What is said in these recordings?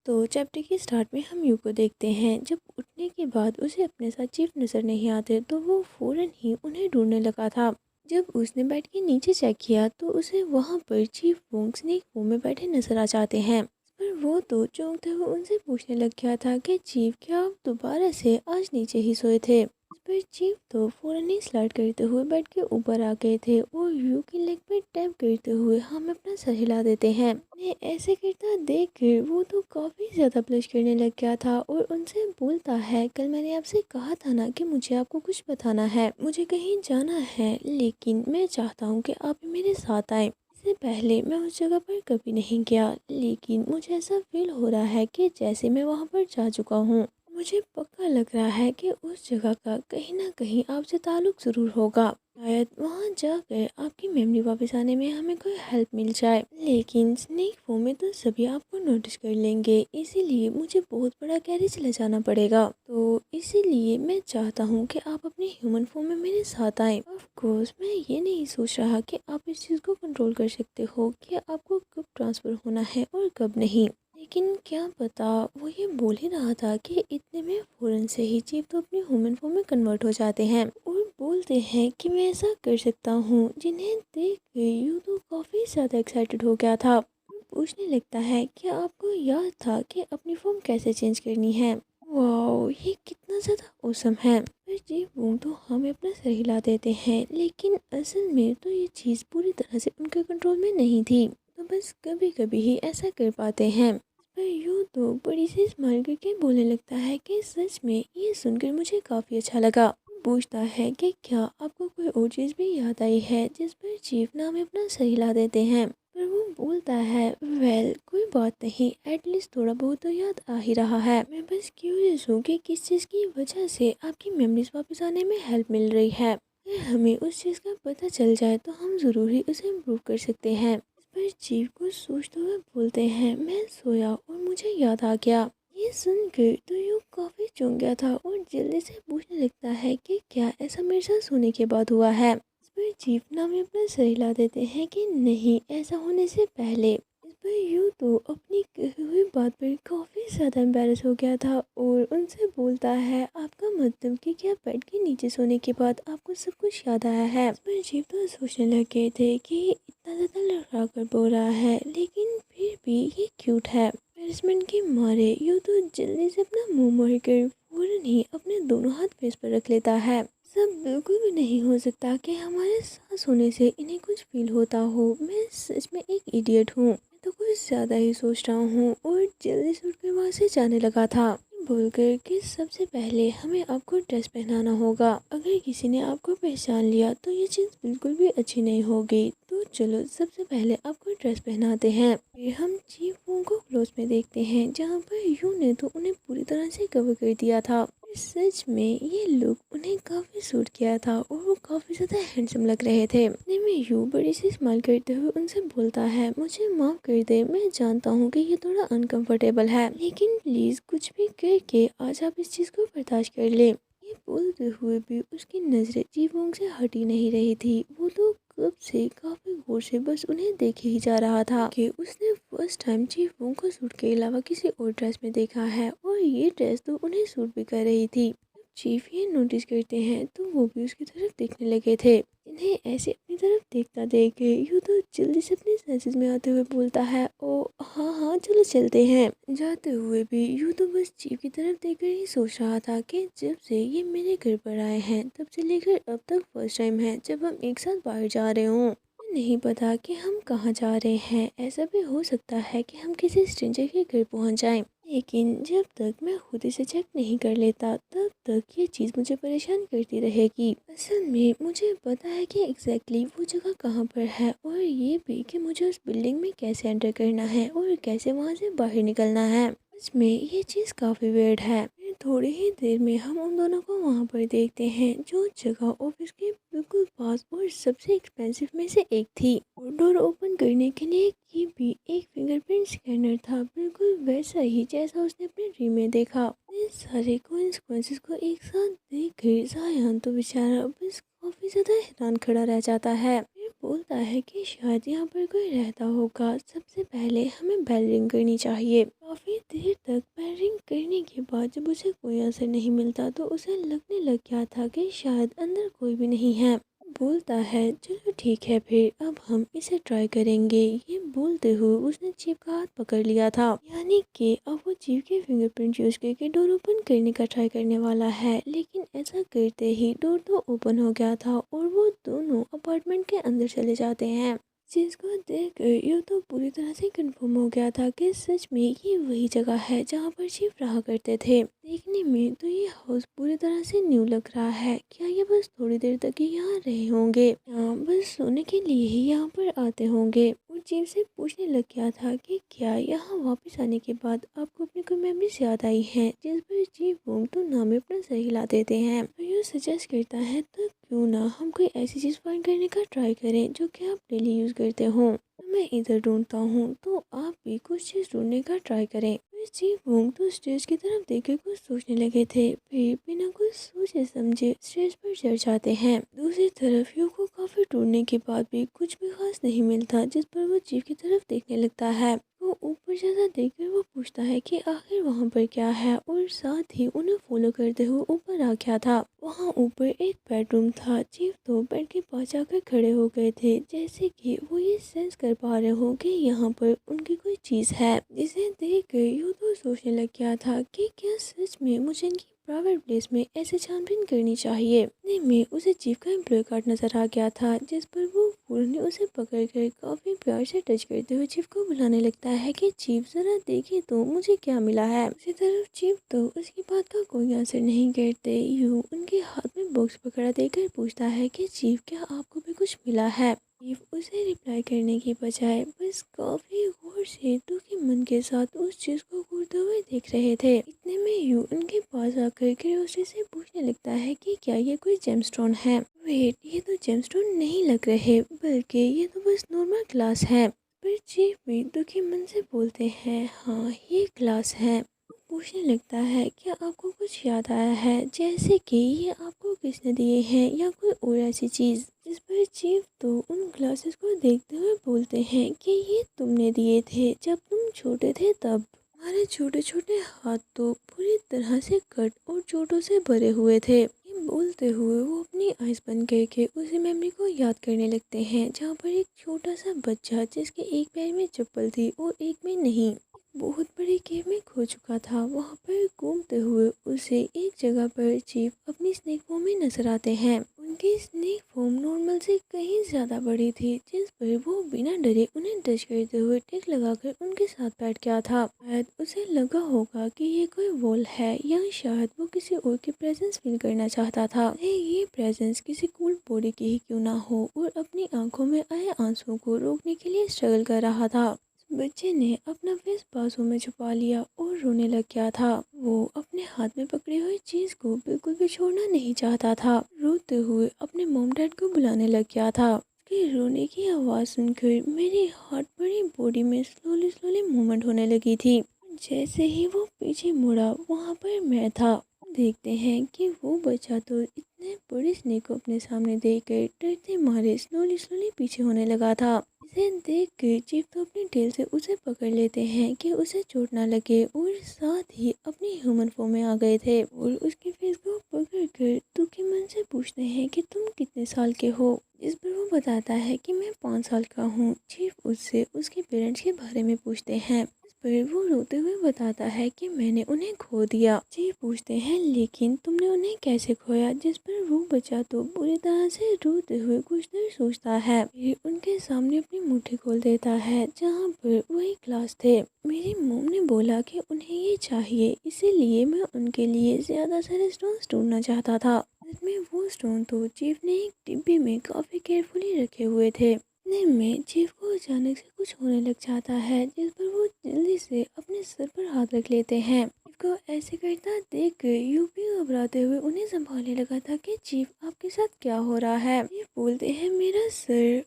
तो चैप्टर के स्टार्ट में हम यू को देखते हैं। जब उठने के बाद उसे अपने साथ चीफ नज़र नहीं आते तो वो फ़ौरन ही उन्हें ढूंढने लगा था। जब उसने बेड के नीचे चेक किया तो उसे वहाँ पर चीफ वोंग स्नेक फॉर्म में बैठे नजर आ जाते हैं। पर वो तो चौंकते हुए उनसे पूछने लग गया था कि चीफ क्या आप दोबारा से आज नीचे ही सोए थे। इस पर चीफ तो फ़ौरन ही स्लाइड करते हुए बेड के ऊपर आ गए थे और यू की लेग पर टैप करते हुए हम अपना सर हिला देते हैं। उन्हें ऐसे करता देख कर वो तो काफ़ी ज़्यादा ब्लश करने लग गया था और उनसे बोलता है, कल मैंने आपसे कहा था ना कि मुझे आपको कुछ बताना है, मुझे कहीं जाना है, लेकिन मैं चाहता हूँ कि आप मेरे साथ आए। इससे पहले मैं उस जगह पर कभी नहीं गया, लेकिन मुझे ऐसा फील हो रहा है कि जैसे मैं वहाँ पर जा चुका हूँ। मुझे पक्का लग रहा है कि उस जगह का कहीं ना कहीं आपसे ताल्लुक ज़रूर होगा। शायद वहाँ जाकर आपकी मेमोरी वापस आने में हमें कोई हेल्प मिल जाए। लेकिन स्नेक फॉर्म में तो सभी आपको नोटिस कर लेंगे, इसीलिए मुझे बहुत बड़ा गैरेज ले जाना पड़ेगा। तो इसीलिए मैं चाहता हूँ कि आप अपने ह्यूमन फॉर्म में मेरे साथ आएँ। ऑफ कोर्स मैं ये नहीं सोच रहा कि आप इस चीज़ को कंट्रोल कर सकते हो कि आपको कब ट्रांसफ़र होना है और कब नहीं। लेकिन क्या पता, वो ये बोल ही रहा था कि इतने में फ़ौरन से ही चीफ तो अपने ह्यूमन फॉर्म में कन्वर्ट हो जाते हैं और बोलते हैं कि मैं ऐसा कर सकता हूँ। जिन्हें देख कर यूँ तो काफ़ी ज़्यादा एक्साइटेड हो गया था। पूछने लगता है, क्या आपको याद था कि अपनी फॉर्म कैसे चेंज करनी है। वाह, ये कितना ज़्यादा औसम है। फिर जी वो तो हमें अपना सर हिला देते हैं, लेकिन असल में तो ये चीज़ पूरी तरह से उनके कंट्रोल में नहीं थी, तो बस कभी कभी ही ऐसा कर पाते हैं। पर यूँ तो बड़ी सी स्माइल करके बोलने लगता है कि सच में ये सुनकर मुझे काफ़ी अच्छा लगा। पूछता है कि क्या आपको कोई और चीज़ भी याद आई है, जिस पर चीफ ना हमें अपना सर हिला देते हैं। पर वो बोलता है, वेल कोई बात नहीं, एटलीस्ट थोड़ा बहुत तो याद आ ही रहा है। मैं बस क्यूरियस हूँ कि किस चीज़ की वजह से आपकी मेमोरीज वापस आने में हेल्प मिल रही है। अगर हमें उस चीज़ का पता चल जाए तो हम ज़रूर ही उसे इम्प्रूव कर सकते हैं। इस पर चीफ को सोचते हुए बोलते हैं, मैं सोया और मुझे याद आ गया। ये सुनकर तो यूँ काफ़ी चौंक गया था और जल्दी से पूछने लगता है कि क्या ऐसा मेरे साथ सोने के बाद हुआ है। इस पर चीफ ना में अपना सर हिला देते हैं कि नहीं, ऐसा होने से पहले। इस पर यूँ तो अपनी कही हुई बात पर काफ़ी ज़्यादा एम्बेरस हो गया था और उनसे बोलता है, आपका मतलब कि क्या बेड के नीचे सोने के बाद आपको सब कुछ याद आया है। इस पर चीफ तो सोचने लगे थे कि इतना ज़्यादा लड़का कर बोल रहा है, लेकिन फिर भी ये क्यूट है। एम्बेरसमेंट के मारे यूँ तो जल्दी से अपना मुंह मोड़ कर फ़ौरन ही अपने दोनों हाथ फेस पर रख लेता है। सब बिल्कुल भी नहीं हो सकता कि हमारे सांस होने से इन्हें कुछ फील होता हो। मैं सच में एक इडियट हूँ, मैं तो कुछ ज़्यादा ही सोच रहा हूँ और जल्दी से उठकर वहाँ से जाने लगा था, बोलकर कि सबसे पहले हमें आपको ड्रेस पहनाना होगा। अगर किसी ने आपको पहचान लिया तो ये चीज़ बिल्कुल भी अच्छी नहीं होगी। तो चलो सबसे पहले आपको ड्रेस पहनाते हैं। फिर हम चीफ वोंग को क्लोज में देखते हैं, जहाँ पर यू ने तो उन्हें पूरी तरह से कवर कर दिया था। सच में ये लुक उन्हें काफ़ी सूट किया था और वो काफ़ी ज़्यादा हैंडसम लग रहे थे। इतने में यू बड़ी सी स्माइल करते हुए उनसे बोलता है, मुझे माफ़ कर दे, मैं जानता हूँ कि ये थोड़ा अनकंफर्टेबल है, लेकिन प्लीज़ कुछ भी करके आज आप इस चीज़ को बर्दाश्त कर ले। ये बोलते हुए भी उसकी नज़रें जी वोंग से हटी नहीं रही थी। वो तो कब से काफ़ी गौर से बस उन्हें देखे ही जा रहा था कि उसने फर्स्ट टाइम जी वोंग को सूट के अलावा किसी और ड्रेस में देखा है और ये ड्रेस तो उन्हें सूट भी कर रही थी। जब चीफ ये नोटिस करते हैं तो वो भी उसकी तरफ देखने लगे थे। इन्हें ऐसे अपनी तरफ देखता देख के यू तो जल्दी से अपने सेंसेस में आते हुए बोलता है, ओ हाँ हाँ चलो चलते हैं। जाते हुए भी यू तो बस चीफ की तरफ देखकर ही सोच रहा था कि जब से ये मेरे घर पर आए हैं तब से लेकर अब तक फर्स्ट टाइम है जब हम एक साथ बाहर जा रहे हों। नहीं पता कि हम कहाँ जा रहे हैं, ऐसा भी हो सकता है कि हम किसी स्ट्रेंजर के घर पहुँच जाएं। लेकिन जब तक मैं खुद इसे चेक नहीं कर लेता तब तक ये चीज़ मुझे परेशान करती रहेगी। असल में मुझे पता है कि एग्जैक्टली वो जगह कहाँ पर है और ये भी कि मुझे उस बिल्डिंग में कैसे एंटर करना है और कैसे वहाँ से बाहर निकलना है। सच में ये चीज़ काफ़ी वेird है। फिर थोड़ी ही देर में हम उन दोनों को वहाँ पर देखते हैं, जो जगह ऑफिस के बिल्कुल पास और सबसे एक्सपेंसिव में से एक थी। और डोर ओपन करने के लिए की भी एक फिंगरप्रिंट स्कैनर था, बिल्कुल वैसा ही जैसा उसने अपने ड्रीम में देखा। इस सारे कोइंसिडेंसेस को एक साथ देखकर जायान तो बेचारा बस काफ़ी ज़्यादा हैरान खड़ा रह जाता है। फिर बोलता है कि शायद यहाँ पर कोई रहता होगा, सबसे पहले हमें बेल रिंग करनी चाहिए। काफ़ी देर तक बेल रिंग करने के बाद जब उसे कोई आंसर नहीं मिलता तो उसे लगने लग गया था कि शायद अंदर कोई भी नहीं है। बोलता है चलो ठीक है फिर अब हम इसे ट्राई करेंगे। ये बोलते हुए उसने चीफ का हाथ पकड़ लिया था, यानी कि अब वो चीफ के फिंगरप्रिंट यूज करके डोर ओपन करने का ट्राई करने वाला है। लेकिन ऐसा करते ही डोर तो ओपन हो गया था और वो दोनों अपार्टमेंट के अंदर चले जाते हैं। चीज को देखकर यू तो पूरी तरह से कंफर्म हो गया था कि सच में ये वही जगह है जहाँ पर चीफ रहा करते थे। देखने में तो ये हाउस पूरी तरह से न्यू लग रहा है। क्या ये बस थोड़ी देर तक ही यहाँ रहे होंगे, या बस सोने के लिए ही यहाँ पर आते होंगे। और चीफ से पूछने लग गया था कि क्या यहाँ वापस आने के बाद आपको अपनी कोई मेमोरीज याद आई हैं, जिस पर चीफ बूम तो नाम में अपना सर हिला देते हैं। तो ये सजेस्ट करता है तो क्यों ना हम कोई ऐसी चीज़ फाइंड करने का ट्राई करें जो कि आप डेली यूज़ करते हो। तो मैं इधर ढूंढता हूँ तो आप भी कुछ चीज़ ढूंढने का ट्राई करें। चीफ बूम तो स्टेज की तरफ देखकर कुछ सोचने लगे थे, फिर बिना कुछ सोचे समझे स्टेज पर चढ़ जाते हैं। दूसरी तरफ यू को काफी ढूंढने के बाद भी कुछ भी खास नहीं मिलता, जिस पर वो चीफ की तरफ देखने लगता है। वो ऊपर ज्यादा देखकर वो पूछता है कि आखिर वहाँ पर क्या है, और साथ ही उन्हें फॉलो करते हुए ऊपर आ गया था। वहाँ ऊपर एक बेडरूम था। चीफ तो बेड के पास जाकर खड़े हो गए थे, जैसे कि वो ये सेंस कर पा रहे हो कि यहाँ पर उनकी कोई चीज है। जिसे देख कर यू तो सोचने लग गया था कि क्या सच में मुझे इनकी प्राइवेट प्लेस में ऐसे छानबीन करनी चाहिए। इतने में उसे चीफ का एम्प्लॉय कार्ड नजर आ गया था, जिस पर वो फूल उसे पकड़कर काफी प्यार से टच करते हुए चीफ को बुलाने लगता है कि चीफ जरा देखिए तो मुझे क्या मिला है। उसी तरफ चीफ तो उसकी बात का कोई आंसर नहीं करते। यू उनके हाथ में बॉक्स पकड़ा देकर पूछता है कि चीफ क्या आपको भी कुछ मिला है। चीफ उसे रिप्लाई करने की बजाय बस काफी गौर से दुखी मन के साथ उस चीज को घूरते हुए देख रहे थे। इतने में यू उनके पास आकर क्यूरियोसिटी से पूछने लगता है कि क्या ये कोई जेमस्टोन है। वेट, ये तो जेमस्टोन नहीं लग रहे, बल्कि ये तो बस नॉर्मल ग्लास है। पर चीफ भी दुखी मन से बोलते हैं हाँ ये ग्लास है। पूछने लगता है क्या आपको कुछ याद आया है, जैसे कि ये आपको किसने दिए हैं या कोई और ऐसी चीज़। जिस पर चीफ तो उन ग्लासेस को देखते हुए बोलते हैं कि ये तुमने दिए थे जब तुम छोटे थे तब। हमारे छोटे छोटे हाथ तो पूरी तरह से कट और चोटों से भरे हुए थे। ये बोलते हुए वो अपनी आइज बंद करके उसी मेमोरी को याद करने लगते हैं, जहाँ पर एक छोटा सा बच्चा जिसके एक पैर में चप्पल थी और एक में नहीं, बहुत बड़ी केव में खो चुका था। वहाँ पर घूमते हुए उसे एक जगह पर चीफ अपनी स्नेक फॉर्म में नजर आते हैं। उनकी स्नेक फॉर्म नॉर्मल से कहीं ज्यादा बड़ी थी, जिस पर वो बिना डरे उन्हें टच करते हुए टिक लगाकर उनके साथ बैठ गया था। शायद उसे लगा होगा कि ये कोई वॉल है, या शायद वो किसी और की प्रेजेंस फील करना चाहता था। ये प्रेजेंस किसी कूल बॉडी की ही क्यों ना हो, और अपनी आंखों में आए आंसुओं को रोकने के लिए स्ट्रगल कर रहा था। बच्चे ने अपना फेस बाजू में छुपा लिया और रोने लग गया था। वो अपने हाथ में पकड़ी हुई चीज को बिल्कुल भी छोड़ना नहीं चाहता था। रोते हुए अपने मॉम डैड को बुलाने लग गया था। उसके रोने की आवाज़ सुनकर मेरी हार्ट बड़ी बॉडी में स्लोली स्लोली मूवमेंट होने लगी थी। जैसे ही वो पीछे मुड़ा वहाँ पर मैं था। देखते हैं कि वो बच्चा तो इतने बड़े स्नेक को अपने सामने देखकर डरते मारे स्लोली स्लोली पीछे होने लगा था। इसे देख कर चीफ तो अपने टेल से उसे पकड़ लेते हैं कि उसे चोट ना लगे, और साथ ही अपनी ह्यूमन फॉर्म में आ गए थे और उसके फेस को पकड़ कर दुखी मन से पूछते हैं कि तुम कितने साल के हो। इस पर वो बताता है कि मैं 5 साल का हूँ। चीफ उससे उसके पेरेंट्स के बारे में पूछते हैं, पर वो रोते हुए बताता है कि मैंने उन्हें खो दिया। चीफ पूछते हैं लेकिन तुमने उन्हें कैसे खोया, जिस पर वो बच्चा तो बुरी तरह से रोते हुए कुछ देर सोचता है, फिर उनके सामने अपनी मुट्ठी खोल देता है जहाँ पर वही ग्लास थे। मेरी मॉम ने बोला कि उन्हें ये चाहिए, इसीलिए मैं उनके लिए ज्यादा सारे स्टोन्स ढूंढना चाहता था। में वो स्टोन तो चीफ ने एक डिब्बे में काफी केयरफुली रखे हुए थे। इतने में चीफ को अचानक से कुछ होने लग जाता है, जिस पर वो जल्दी से अपने सर पर हाथ रख लेते हैं। चीफ को ऐसे करता देख कर यूपी घबराते हुए उन्हें संभालने लगा था कि चीफ आपके साथ क्या हो रहा है। चीफ बोलते हैं मेरा सर,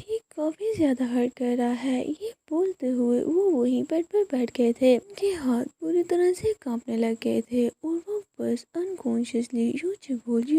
ये काफ़ी ज़्यादा हर्ट कर रहा है। ये बोलते हुए वो वहीं बेड पर बैठ गए थे। उनके हाथ पूरी तरह से कांपने लग गए थे और वो बस अनकॉन्शियसली यूं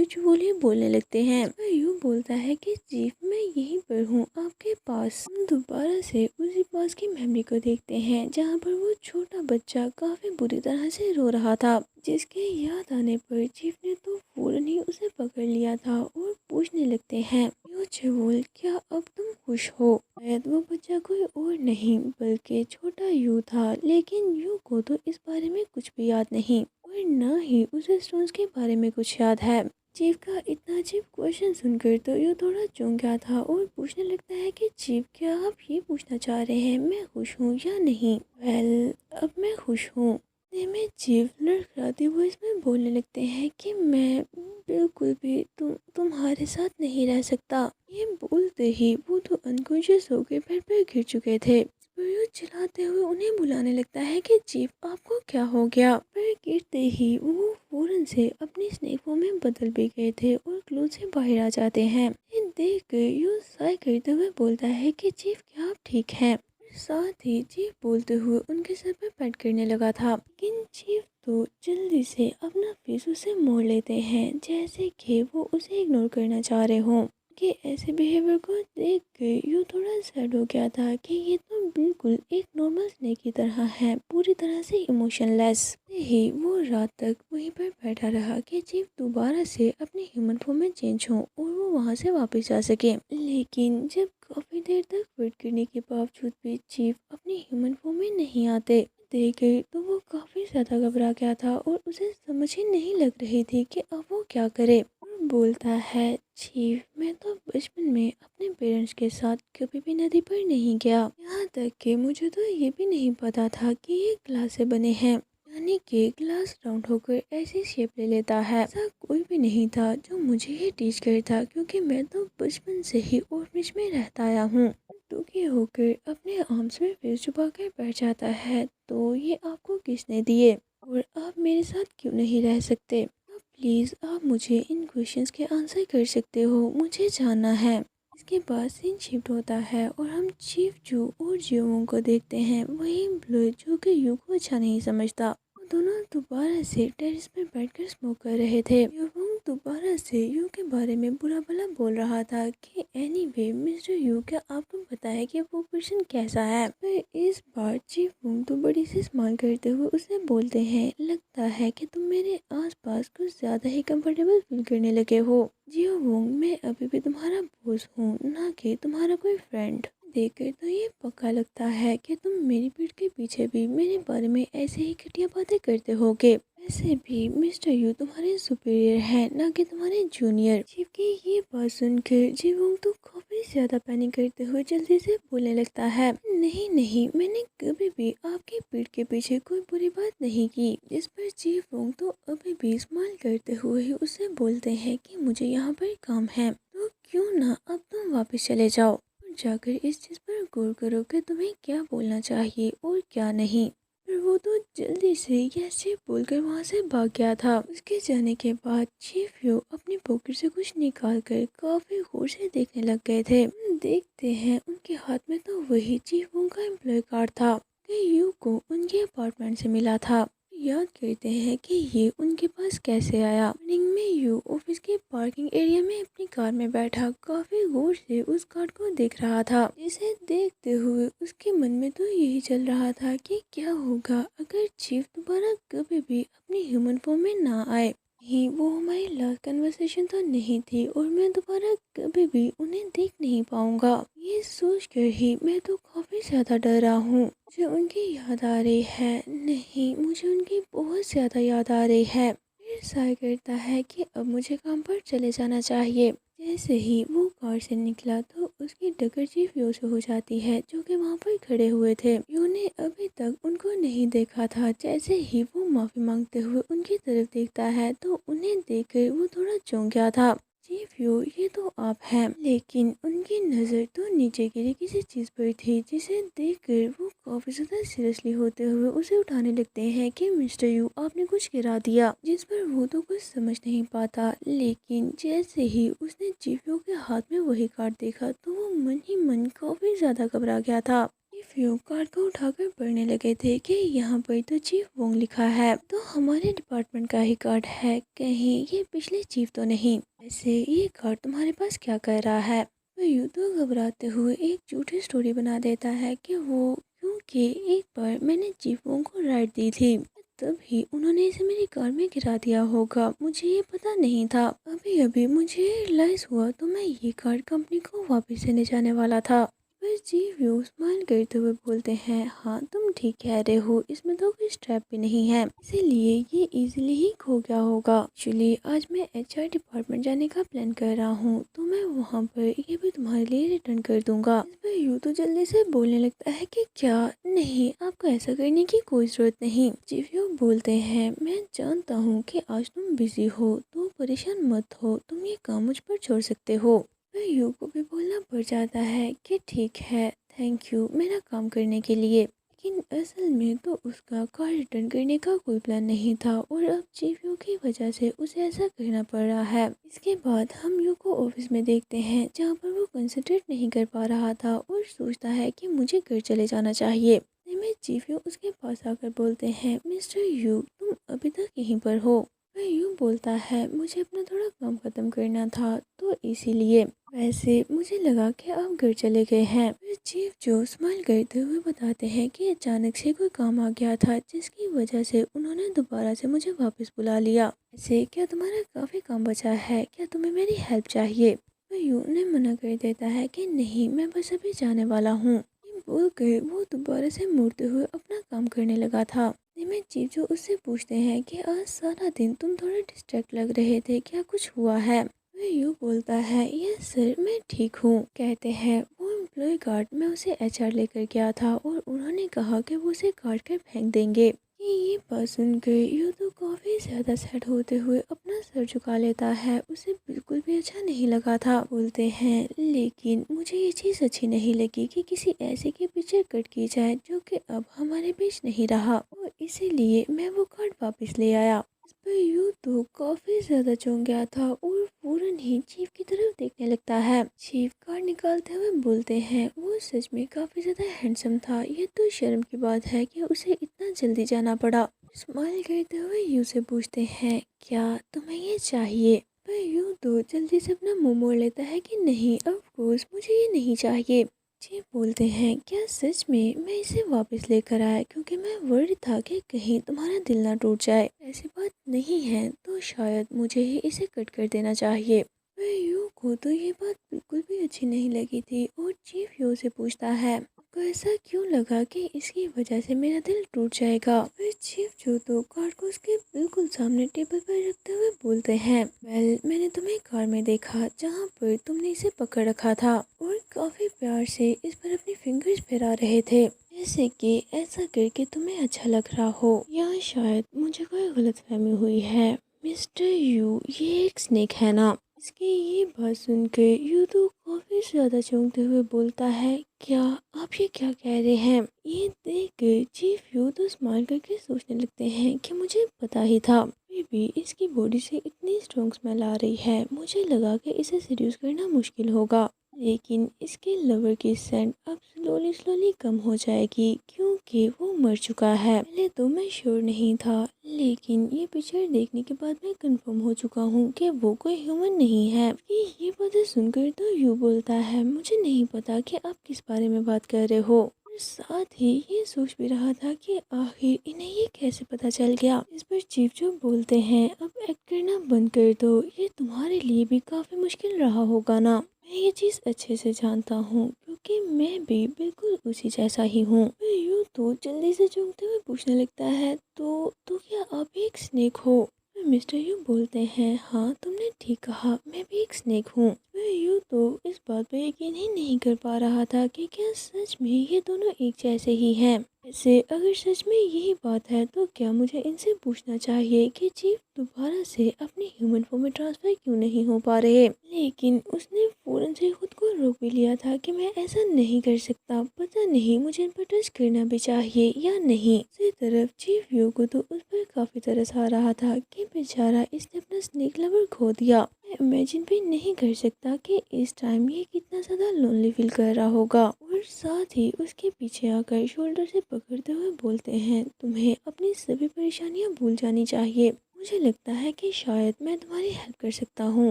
चुबोल ही बोलने लगते हैं। वह यूं बोलता है कि चीफ, मैं यहीं पर हूँ आपके पास। हम दोबारा से उसी पास की मेमोरी को देखते हैं जहाँ पर वो छोटा बच्चा काफ़ी बुरी तरह से रो रहा था, जिसके याद आने पर चीफ ने तो फौरन ही उसे पकड़ लिया था और पूछने लगते हैं, यो चुबोल, क्या अब तुम खुश हो? शायद वो बच्चा कोई और नहीं बल्कि छोटा यू था, लेकिन यू को तो इस बारे में कुछ भी याद नहीं और न ही उसे स्टोन्स के बारे में कुछ याद है। चीफ का इतना अजीब क्वेश्चन सुनकर तो यू थोड़ा चौंक गया था और पूछने लगता है कि चीफ, क्या आप ये पूछना चाह रहे हैं मैं खुश हूँ या नहीं? वेल, अब मैं खुश हूँ। इतने में चीफ लड़खड़ाती वॉइस में बोलने लगते हैं कि मैं बिल्कुल भी तुम्हारे साथ नहीं रह सकता। ये बोलते ही वो तो अनकॉन्शियस होकर बेड पर गिर चुके थे। पर चिल्लाते हुए उन्हें बुलाने लगता है कि चीफ, आपको क्या हो गया? पर गिरते ही वो फौरन से अपनी स्नेक फॉर्म में बदल भी गए थे और क्लोथ से बाहर आ जाते हैं। ये देख कर यू साय करते हुए बोलता है कि चीफ, क्या आप ठीक हैं? साथ ही चीफ बोलते हुए उनके सर पर पैट करने लगा था, लेकिन चीफ तो जल्दी से अपना फेस उसे मोड़ लेते हैं जैसे कि वो उसे इग्नोर करना चाह रहे हों। कि ऐसे बिहेवियर को देख के यू थोड़ा सैड हो गया था कि ये तो बिल्कुल एक नॉर्मल स्नेक की तरह है, पूरी तरह से इमोशनलेस। ही वो रात तक वहीं पर बैठा रहा कि चीफ दोबारा से अपने ह्यूमन फॉर्म में चेंज हो और वो वहाँ से वापस जा सके। लेकिन जब काफ़ी देर तक वेट करने के बावजूद भी चीफ अपने ह्यूमन फॉर्म में नहीं आते देख गए तो वो काफ़ी ज़्यादा घबरा गया था और उसे समझ ही नहीं लग रही थी कि अब वो क्या करे। और बोलता है, चीफ, मैं तो बचपन में अपने पेरेंट्स के साथ कभी भी नदी पर नहीं गया, यहाँ तक कि मुझे तो ये भी नहीं पता था कि ये ग्लास से बने हैं, यानी कि ग्लास राउंड होकर ऐसी शेप ले लेता है। ऐसा कोई भी नहीं था जो मुझे ये टीच करता, क्योंकि मैं तो बचपन से ही ऑर्फनेज में रहता आया हूँ। दुखी होकर अपने आर्म्स में फेस छुपा कर बैठ जाता है, तो ये आपको किसने दिए और आप मेरे साथ क्यों नहीं रह सकते? प्लीज़ आप मुझे इन क्वेश्चंस के आंसर कर सकते हो, मुझे जानना है। इसके बाद सीन शिफ्ट होता है और हम चीफ जू और जियोंग को देखते हैं। वही ब्लू जो कि यू को अच्छा नहीं समझता। वो दोनों दोबारा से टेरेस पर बैठकर स्मोक कर रहे थे। जियोंग दोबारा से यू के बारे में बुरा भला बोल रहा था कि एनीवे मिस्टर यू, क्या आपको पता है कि वो पर्सन कैसा है? पर इस बार चीफ वोंग तो बड़ी सी स्माइल करते हुए उसे बोलते हैं, लगता है कि तुम मेरे आसपास कुछ ज़्यादा ही कंफर्टेबल फील करने लगे हो। जियो वोंग, मैं अभी भी तुम्हारा बॉस हूँ, ना कि तुम्हारा कोई फ्रेंड। देखकर तो ये पक्का लगता है कि तुम मेरी पीठ के पीछे भी मेरे बारे में ऐसे ही घटिया बातें करते होगे। वैसे भी मिस्टर यू तुम्हारे सुपीरियर हैं, ना कि तुम्हारे जूनियर। चीफ की ये बात सुनकर जियोंग तो काफी ज्यादा पैनिक करते हुए जल्दी से बोलने लगता है, नहीं नहीं, मैंने कभी भी आपकी पीठ के पीछे कोई बुरी बात नहीं की। इस पर चीफ वोंग तो अभी भी स्माइल करते हुए ही उसे बोलते हैं कि मुझे यहाँ पर काम है, तो क्यों ना अब तुम वापस चले जाओ और जाकर इस चीज पर गौर करो कि तुम्हें क्या बोलना चाहिए और क्या नहीं। पर वो तो जल्दी से यस बोलकर वहाँ से भाग गया था। उसके जाने के बाद चीफ यू अपनी पॉकेट से कुछ निकाल कर काफी गौर से देखने लग गए थे। देखते हैं उनके हाथ में तो वही चीफ वोंग का एम्प्लॉय कार्ड था कि यू को उनके अपार्टमेंट से मिला था। याद करते हैं कि ये उनके पास कैसे आया। मॉर्निंग में यू ऑफिस के पार्किंग एरिया में अपनी कार में बैठा काफी गौर से उस कार्ड को देख रहा था, जिसे देखते हुए उसके मन में तो यही चल रहा था कि क्या होगा अगर चीफ दोबारा कभी भी अपनी ह्यूमन फॉर्म में ना आए। ही वो हमारी लास्ट कन्वर्सेशन तो नहीं थी और मैं दोबारा कभी भी उन्हें देख नहीं पाऊंगा। ये सोचकर ही मैं तो काफी ज्यादा डरा हूँ। मुझे उनकी याद आ रही है, नहीं मुझे उनकी बहुत ज़्यादा याद आ रही है। फिर साय करता है कि अब मुझे काम पर चले जाना चाहिए। जैसे ही वो कार से निकला तो उसकी टक्कर चीफ यू से हो जाती है, जो कि वहाँ पर खड़े हुए थे। यू ने अभी तक उनको नहीं देखा था। जैसे ही वो माफ़ी मांगते हुए उनकी तरफ देखता है तो उन्हें देखकर वो थोड़ा चौंक गया था। चीफ यू ये तो आप हैं। लेकिन उनकी नज़र तो नीचे गिरी किसी चीज़ पर थी जिसे देखकर वो काफ़ी ज़्यादा सीरियसली होते हुए उसे उठाने लगते हैं कि मिस्टर यू आपने कुछ गिरा दिया, जिस पर वो तो कुछ समझ नहीं पाता। लेकिन जैसे ही उसने चीफ यू के हाथ में वही कार्ड देखा तो वो मन ही मन काफ़ी ज़्यादा घबरा गया था। चीफ यू कार्ड को उठाकर पढ़ने लगे थे कि यहाँ पर तो चीफ वोंग लिखा है, तो हमारे डिपार्टमेंट का ही कार्ड है, कहीं ये पिछले चीफ तो नहीं। वैसे ये कार्ड तुम्हारे पास क्या कह रहा है? तो यूँ तो घबराते हुए एक झूठी स्टोरी बना देता है कि वो क्योंकि एक बार मैंने चीफ वोंग को राइट दी थी, तभी उन्होंने इसे मेरी कार में गिरा दिया होगा, मुझे ये पता नहीं था। अभी अभी मुझे रियलाइज हुआ तो मैं ये कार्ड कंपनी को वापस देने जाने वाला था। पर चीफ यू स्माइल करते हुए बोलते हैं, हाँ तुम ठीक कह रहे हो, इसमें तो कोई स्ट्रैप भी नहीं है, इसीलिए ये इजीली ही खो गया होगा। एक्चुअली आज मैं एचआर डिपार्टमेंट जाने का प्लान कर रहा हूँ, तो मैं वहाँ पर ये भी तुम्हारे लिए रिटर्न कर दूंगा। इस पर यू तो जल्दी से बोलने लगता है कि क्या नहीं, आपको ऐसा करने की कोई जरूरत नहीं। चीफ यू बोलते हैं, मैं जानता हूँ कि आज तुम बिजी हो, तो परेशान मत हो, तुम ये काम मुझ पर छोड़ सकते हो। वह यू को भी बोलना पड़ जाता है कि ठीक है, थैंक यू मेरा काम करने के लिए। लेकिन असल में तो उसका कार रिटर्न करने का कोई प्लान नहीं था और अब चीफ यू की वजह से उसे ऐसा करना पड़ रहा है। इसके बाद हम यू को ऑफिस में देखते हैं जहाँ पर वो कंसंट्रेट नहीं कर पा रहा था और सोचता है कि मुझे घर चले जाना चाहिए। में चीफ यू उसके पास आकर बोलते हैं, मिस्टर यू तुम अभी तक यहीं पर हो? वह यूँ बोलता है, मुझे अपना थोड़ा काम ख़त्म करना था तो इसीलिए, वैसे मुझे लगा कि आप घर चले गए हैं। फिर चीफ जो स्माइल करते हुए बताते हैं कि अचानक से कोई काम आ गया था जिसकी वजह से उन्होंने दोबारा से मुझे वापस बुला लिया। ऐसे क्या तुम्हारा काफ़ी काम बचा है, क्या तुम्हें मेरी हेल्प चाहिए? वह यूँ ने मना कर देता है कि नहीं, मैं बस अभी जाने वाला हूँ। बोल कर वो दोबारा से मुड़ते हुए अपना काम करने लगा था। में चीफ जो उससे पूछते हैं कि आज सारा दिन तुम थोड़ा डिस्ट्रैक्ट लग रहे थे, क्या कुछ हुआ है? वह यूँ बोलता है, यस सर मैं ठीक हूँ। कहते हैं वो एम्प्लॉय कार्ड मैं उसे एचआर लेकर गया था और उन्होंने कहा कि वो उसे काट कर फेंक देंगे। ये बात सुनकर यू तो काफ़ी ज़्यादा सैड होते हुए अपना सर झुका लेता है, उसे बिल्कुल भी अच्छा नहीं लगा था। बोलते हैं, लेकिन मुझे ये चीज़ अच्छी नहीं लगी कि किसी ऐसे की पिक्चर कट की जाए जो कि अब हमारे बीच नहीं रहा और इसीलिए मैं वो कार्ड वापस ले आया। इस पर यू तो काफ़ी ज़्यादा चौंक गया था और फौरन ही चीफ की तरफ देखने लगता है। चीफ कार्ड निकालते हुए बोलते हैं, वो सच में काफ़ी ज़्यादा हैंडसम था, ये तो शर्म की बात है कि उसे इतना जल्दी जाना पड़ा। स्माइल करते हुए यू से पूछते हैं, क्या तुम्हें ये चाहिए? पर यू तो जल्दी से अपना मुंह मोड़ लेता है कि नहीं, ऑफ कोर्स मुझे ये नहीं चाहिए। चीफ बोलते हैं, क्या सच में मैं इसे वापस लेकर आया क्योंकि मैं वर्ried था कि कहीं तुम्हारा दिल ना टूट जाए। ऐसी बात नहीं है तो शायद मुझे ही इसे कट कर देना चाहिए। वह यू को तो ये बात बिल्कुल भी अच्छी नहीं लगी थी और चीफ यू से पूछता है, आपको ऐसा क्यों लगा कि इसकी वजह से मेरा दिल टूट जाएगा? फिर चीफ जो तो कार्ड को उसके बिल्कुल सामने टेबल पर रखते हुए बोलते हैं, वेल मैंने तुम्हें कार में देखा जहाँ पर तुमने इसे पकड़ रखा था और काफ़ी प्यार से इस पर अपनी फिंगर्स फहरा रहे थे, जैसे कि ऐसा करके तुम्हें अच्छा लग रहा हो, या शायद मुझे कोई गलतफहमी हुई है। मिस्टर यू ये एक स्नेक है ना? इसकी ये बात सुनकर यू तो काफ़ी ज़्यादा चौंकते हुए बोलता है, क्या आप ये क्या कह रहे हैं? ये देखकर चीफ यू तो स्माइल करके सोचने लगते हैं कि मुझे पता ही था, फिर भी इसकी बॉडी से इतनी स्ट्रॉन्ग स्मेल आ रही है, मुझे लगा कि इसे सीड्यूस करना मुश्किल होगा, लेकिन इसके लवर की सेंट अब स्लोली स्लोली कम हो जाएगी क्योंकि वो मर चुका है। पहले तो मैं श्योर नहीं था, लेकिन ये पिक्चर देखने के बाद मैं कंफर्म हो चुका हूँ कि वो कोई ह्यूमन नहीं है। ये बातें सुनकर तो यू बोलता है, मुझे नहीं पता कि आप किस बारे में बात कर रहे हो, और साथ ही ये सोच भी रहा था कि आखिर इन्हें ये कैसे पता चल गया। इस पर चीफ जो बोलते हैं, अब एक्ट करना बंद कर दो, ये तुम्हारे लिए भी काफ़ी मुश्किल रहा होगा ना? मैं ये चीज़ अच्छे से जानता हूँ क्योंकि मैं भी बिल्कुल उसी जैसा ही हूँ। यूँ तो जल्दी से चौंकते हुए पूछने लगता है, तो क्या आप भी एक स्नेक हो? मिस्टर यू बोलते हैं, हाँ तुमने ठीक कहा, मैं भी एक स्नेक हूँ। यू तो इस बात पर यकीन ही नहीं कर पा रहा था कि क्या सच में ये दोनों एक जैसे ही हैं। ऐसे अगर सच में यही बात है तो क्या मुझे इनसे पूछना चाहिए कि चीफ दोबारा से अपनी ह्यूमन फॉर्म में ट्रांसफ़र क्यों नहीं हो पा रहे। लेकिन उसने फ़ौरन से खुद को रोक भी लिया था कि मैं ऐसा नहीं कर सकता। पता नहीं मुझे इन पर ट्रस्ट करना भी चाहिए या नहीं। दूसरी तरफ चीफ व्यू को तो उस पर काफ़ी तरस आ रहा था कि बेचारा इसने अपना स्नेक लवर खो दिया। मैं इमेजिन भी नहीं कर सकता कि इस टाइम ये कितना ज़्यादा लोनली फील कर रहा होगा। और साथ ही उसके पीछे आकर शोल्डर से पकड़ते हुए बोलते हैं, तुम्हें अपनी सभी परेशानियां भूल जानी चाहिए। मुझे लगता है कि शायद मैं तुम्हारी हेल्प कर सकता हूँ।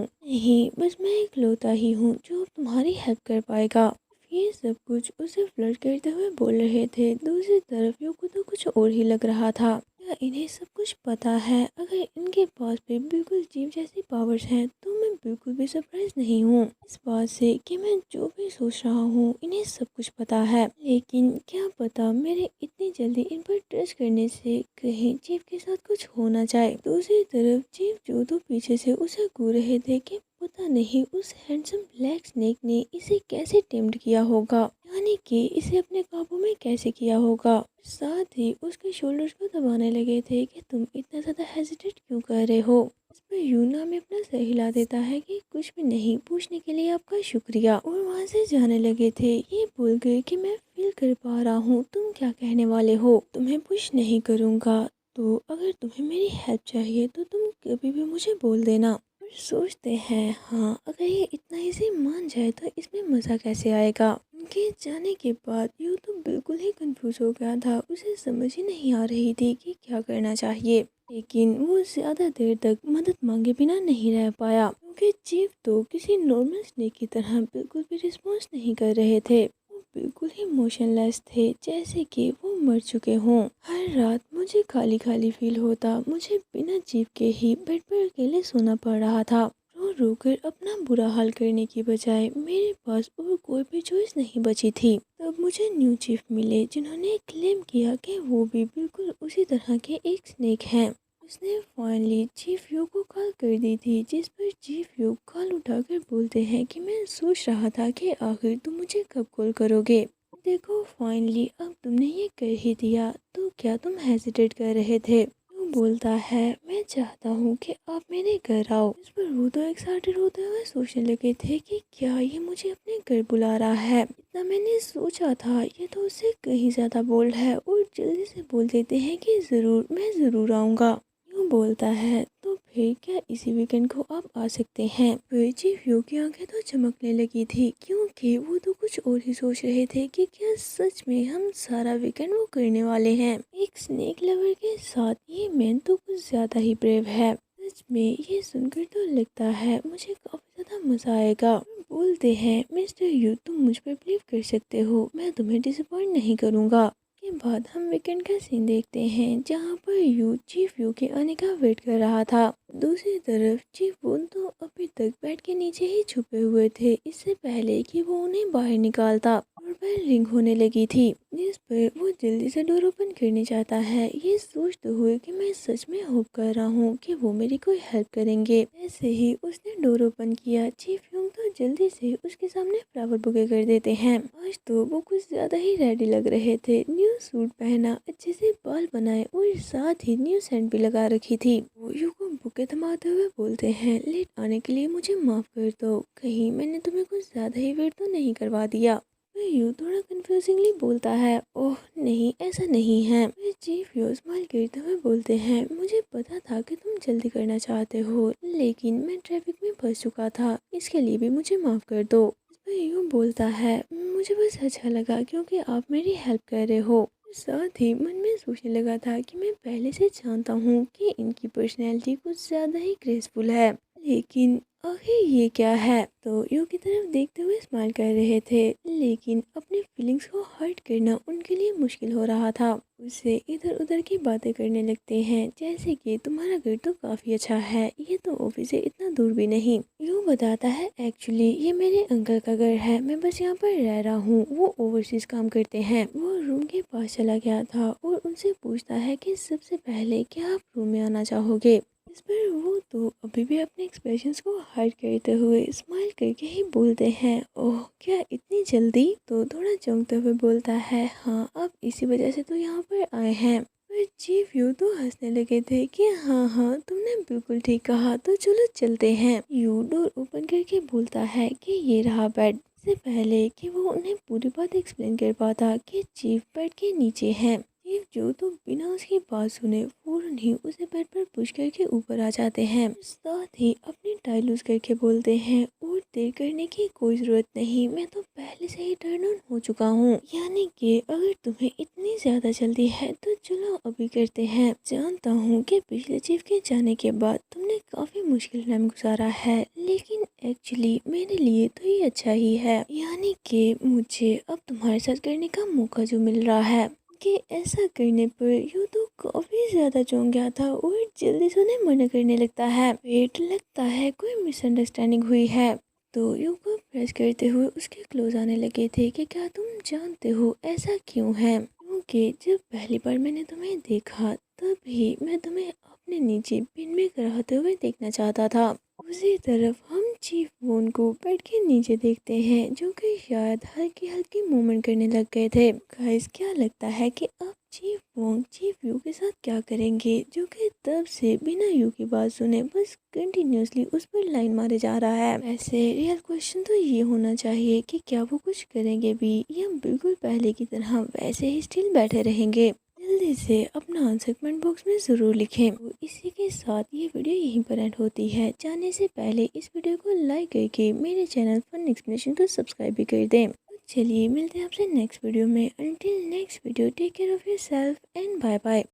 नहीं, बस मैं इकलौता ही हूँ जो तुम्हारी हेल्प कर पाएगा। ये सब कुछ उसे फ्लर्ट करते हुए बोल रहे थे। दूसरी तरफ यूको तो कुछ और ही लग रहा था। क्या इन्हें सब कुछ पता है? अगर इनके पास भी बिल्कुल जीव जैसी पावर्स हैं तो मैं बिल्कुल भी सरप्राइज नहीं हूँ इस बात से कि मैं जो भी सोच रहा हूँ इन्हें सब कुछ पता है। लेकिन क्या पता मेरे इतनी जल्दी इन पर ट्रस्ट करने से कहीं चीफ के साथ कुछ हो ना जाए। दूसरी तरफ चीफ जो तो पीछे से उसे घूर रहे थे कि पता नहीं उस हैंडसम ब्लैक स्नेक ने इसे कैसे टेम्प्ट किया होगा, यानी कि इसे अपने काबू में कैसे किया होगा। साथ ही उसके शोल्डर्स को दबाने लगे थे कि तुम इतना ज़्यादा हेजिटेट क्यों कर रहे हो। इस पर यूना में अपना सर हिला देता है कि कुछ भी नहीं, पूछने के लिए आपका शुक्रिया। और वहाँ से जाने लगे थे ये बोल गए कि मैं फील कर पा रहा हूँ तुम क्या कहने वाले हो, तुम्हें पुश नहीं करूँगा। तो अगर तुम्हें मेरी हेल्प चाहिए तो तुम कभी भी मुझे बोल देना। और सोचते हैं हाँ, अगर ये इतना इजी मान जाए तो इसमें मज़ा कैसे आएगा। उनके जाने के बाद यू तो बिल्कुल ही कंफ्यूज हो गया था। उसे समझ ही नहीं आ रही थी कि क्या करना चाहिए। लेकिन वो ज़्यादा देर तक मदद मांगे बिना नहीं रह पाया क्योंकि चीफ तो किसी नॉर्मल स्नेक की तरह बिल्कुल भी रिस्पॉन्स नहीं कर रहे थे। वो बिल्कुल ही मोशनलेस थे, जैसे कि वो मर चुके हों। हर रात मुझे खाली खाली फील होता। मुझे बिना चीफ के ही बेड पर अकेले सोना पड़ रहा था। रो रो कर अपना बुरा हाल करने की बजाय मेरे पास और कोई भी चॉइस नहीं बची थी। तब मुझे न्यू चीफ मिले जिन्होंने क्लेम किया कि वो भी बिल्कुल उसी तरह के एक स्नेक हैं। उसने फाइनली चीफ यू को कॉल कर दी थी, जिस पर चीफ यू कॉल उठाकर बोलते हैं कि मैं सोच रहा था कि आखिर तुम मुझे कब कॉल करोगे। देखो फाइनली अब तुमने ये कर ही दिया, तो क्या तुम हेजिटेट कर रहे थे। वो बोलता है मैं चाहता हूँ कि आप मेरे घर आओ। इस पर वो तो एक्साइटेड होते हुए सोचने लगे थे कि क्या ये मुझे अपने घर बुला रहा है। इतना मैंने सोचा था, ये तो उससे कहीं ज़्यादा बोल्ड है और जल्दी से बोल देते हैं कि ज़रूर, मैं ज़रूर आऊँगा। यूँ बोलता है तो फिर क्या इसी वीकेंड को आप आ सकते हैं। फिर चीफ यू की आंखें तो चमकने लगी थी क्योंकि वो तो कुछ और ही सोच रहे थे कि क्या सच में हम सारा वीकेंड वो करने वाले हैं एक स्नेक लवर के साथ। ये मैन तो कुछ ज़्यादा ही ब्रेव है। सच में ये सुनकर तो लगता है मुझे काफ़ी ज़्यादा मज़ा आएगा। बोलते हैं मिस्टर यू तुम मुझ पर बिलीव कर सकते हो, मैं तुम्हें डिसअपॉइंट नहीं करूँगा। के बाद हम वीकेंड का सीन देखते हैं जहाँ पर यू चीफ यू के आने का वेट कर रहा था। दूसरी तरफ चीफ वुन तो अभी तक बेड के नीचे ही छुपे हुए थे इससे पहले कि वो उन्हें बाहर निकालता। और बेल रिंग होने लगी थी जिस पर वो जल्दी से डोर ओपन करने जाता है, ये सोचते हुए कि मैं सच में होप कर रहा हूँ कि वो मेरी कोई हेल्प करेंगे। ऐसे ही उसने डोर ओपन किया। चीफ यूंग तो जल्दी से उसके सामने फ्लावर बुके कर देते हैं। आज तो वो कुछ ज्यादा ही रेडी लग रहे थे। न्यू सूट पहना, अच्छे से बाल बनाए और साथ ही न्यू सेंट भी लगा रखी थी। वो यू को बुके थमाते हुए बोलते हैं लेट आने के लिए मुझे माफ कर दो, कहीं मैंने तुम्हें कुछ ज्यादा ही वेट तो नहीं करवा दिया। फिर यू थोड़ा कंफ्यूजिंगली बोलता है ओह नहीं, ऐसा नहीं है। फिर चीफ यू स्माइल करते हुए बोलते हैं मुझे पता था कि तुम जल्दी करना चाहते हो, लेकिन मैं ट्रैफिक में फंस चुका था, इसके लिए भी मुझे माफ़ कर दो। इस पर यू बोलता है मुझे बस अच्छा लगा क्योंकि आप मेरी हेल्प कर रहे हो। साथ ही मन में सोचने लगा था कि मैं पहले से जानता हूँ कि इनकी पर्सनैलिटी कुछ ज़्यादा ही ग्रेसफुल है, लेकिन आखिर ये क्या है। तो यू की तरफ देखते हुए स्माइल कर रहे थे, लेकिन अपनी फीलिंग्स को हर्ट करना उनके लिए मुश्किल हो रहा था। उससे इधर उधर की बातें करने लगते हैं जैसे कि तुम्हारा घर तो काफ़ी अच्छा है, ये तो ऑफिस से इतना दूर भी नहीं। यू बताता है एक्चुअली ये मेरे अंकल का घर है, मैं बस यहाँ पर रह रहा हूँ, वो ओवरसीज काम करते हैं। वो रूम के पास चला गया था और उनसे पूछता है कि सबसे पहले क्या आप रूम में आना चाहोगे। इस पर वो तो अभी भी अपने एक्सप्रेशंस को हाइड करते हुए स्माइल करके ही बोलते हैं, ओह क्या इतनी जल्दी। तो थोड़ा चौंकते हुए बोलता है, हाँ अब इसी वजह से तो यहाँ पर आए हैं। पर चीफ यू तो हंसने लगे थे कि हाँ हाँ तुमने बिल्कुल ठीक कहा, तो चलो चलते हैं। यू डोर ओपन करके बोलता है कि ये रहा बेड। इससे पहले कि वो उन्हें पूरी बात एक्सप्लेन कर पाता कि चीफ बेड के नीचे है, चीफ जो तो बिना उसकी बात सुने फौरन ही उसे बेड पर पुश करके ऊपर आ जाते हैं। साथ ही अपनी टाई लूज करके बोलते हैं, और देर करने की कोई जरूरत नहीं, मैं तो पहले से ही टर्न ऑन हो चुका हूँ। यानी कि अगर तुम्हें इतनी ज्यादा जल्दी है तो चलो अभी करते हैं। जानता हूँ कि पिछले चीफ के जाने के बाद तुमने काफी मुश्किल टाइम गुजारा है, लेकिन एक्चुअली मेरे लिए तो ये अच्छा ही है। यानी कि मुझे अब तुम्हारे साथ करने का मौका जो मिल रहा है, कि ऐसा करने पर यू तो काफी ज्यादा चौंक गया था और जल्दी से उन्हें मना करने लगता है। वेट लगता है कोई मिसअंडरस्टैंडिंग हुई है। तो यू को प्रेस करते हुए उसके क्लोज आने लगे थे कि क्या तुम जानते हो ऐसा क्यों है, क्योंकि जब पहली बार मैंने तुम्हें देखा तभी मैं तुम्हें अपने नीचे पिन में कराते हुए देखना चाहता था। उसी तरफ हम चीफ वोन को बेड के नीचे देखते हैं, जो कि शायद हल्की हल्की मूवमेंट करने लग गए थे। गाइस क्या लगता है कि अब चीफ वोंग चीफ यू के साथ क्या करेंगे, जो कि तब से बिना यू की बात सुने बस कंटिन्यूसली उस पर लाइन मारे जा रहा है। ऐसे रियल क्वेश्चन तो ये होना चाहिए कि क्या वो कुछ करेंगे भी या बिल्कुल पहले की तरह वैसे ही स्टिल बैठे रहेंगे। जल्दी से अपना आंसर कमेंट बॉक्स में ज़रूर लिखें। तो इसी के साथ ये वीडियो यहीं पर एंड होती है। जाने से पहले इस वीडियो को लाइक करके मेरे चैनल फन एक्सप्लेनेशन को सब्सक्राइब भी कर दें। तो चलिए मिलते हैं आपसे नेक्स्ट वीडियो में। Until next video, take care of yourself and bye bye.